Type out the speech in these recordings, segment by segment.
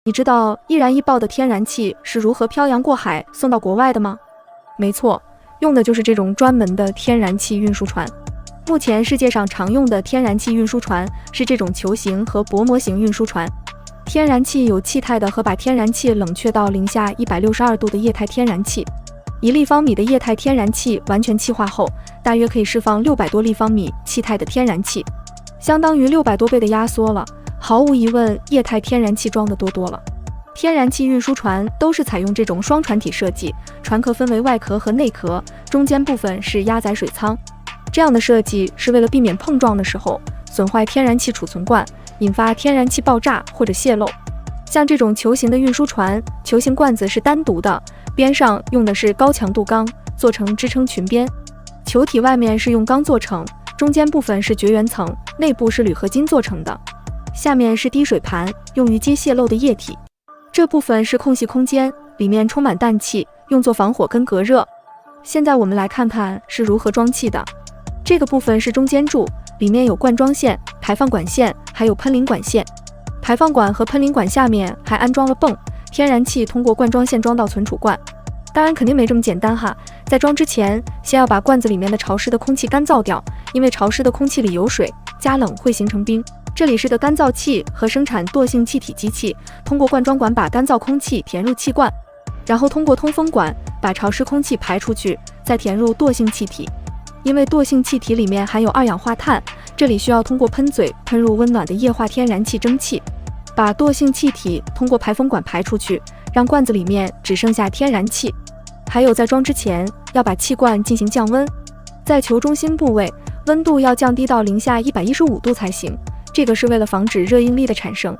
你知道易燃易爆的天然气是如何漂洋过海送到国外的吗？没错，用的就是这种专门的天然气运输船。目前世界上常用的天然气运输船是这种球形和薄膜型运输船。天然气有气态的和把天然气冷却到零下162度的液态天然气。1立方米的液态天然气完全气化后，大约可以释放600多立方米气态的天然气，相当于600多倍的压缩了。毫无疑问，液态天然气装的多了。天然气运输船都是采用这种双船体设计，船壳分为外壳和内壳，中间部分是压载水舱。这样的设计是为了避免碰撞的时候损坏天然气储存罐，引发天然气爆炸或者泄漏。像这种球形的运输船，球形罐子是单独的，边上用的是高强度钢，做成支撑裙边。球体外面是用钢做成，中间部分是绝缘层，内部是铝合金做成的。下面是滴水盘，用于接泄漏的液体。这部分是空隙空间，里面充满氮气，用作防火跟隔热。现在我们来看看是如何装气的。这个部分是中间柱，里面有灌装线、排放管线，还有喷淋管线。排放管和喷淋管下面还安装了泵，天然气通过灌装线装到存储罐。当然肯定没这么简单哈，在装之前，先要把罐子里面的潮湿的空气干燥掉，因为潮湿的空气里有水，加冷会形成冰。这里是个干燥器和生产惰性气体机器，通过灌装管把干燥空气填入气罐，然后通过通风管把潮湿空气排出去，再填入惰性气体。因为惰性气体里面含有二氧化碳，这里需要通过喷嘴喷入温暖的液化天然气蒸汽，把惰性气体通过排风管排出去，让罐子里面只剩下天然气。还有在装之前要把气罐进行降温，在球中心部位温度要降低到零下115度才行，这个是为了防止热应力的产生。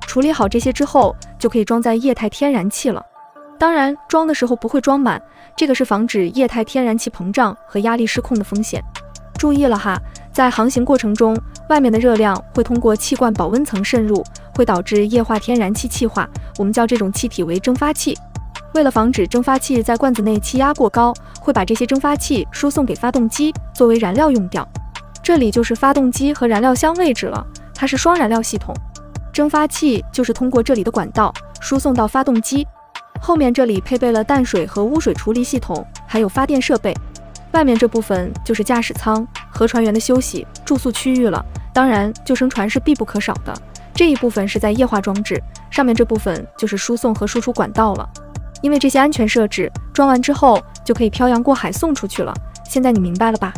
处理好这些之后，就可以装载液态天然气了。当然，装的时候不会装满，这个是防止液态天然气膨胀和压力失控的风险。注意了哈，在航行过程中，外面的热量会通过气罐保温层渗入，会导致液化天然气气化，我们叫这种气体为蒸发气。为了防止蒸发器在罐子内气压过高，会把这些蒸发气输送给发动机作为燃料用掉。这里就是发动机和燃料箱位置了，它是双燃料系统。蒸发器就是通过这里的管道输送到发动机，后面这里配备了淡水和污水处理系统，还有发电设备。外面这部分就是驾驶舱和船员的休息、住宿区域了。当然，救生船是必不可少的。这一部分是在液化装置，上面这部分就是输送和输出管道了。因为这些安全设置，装完之后就可以漂洋过海送出去了。现在你明白了吧？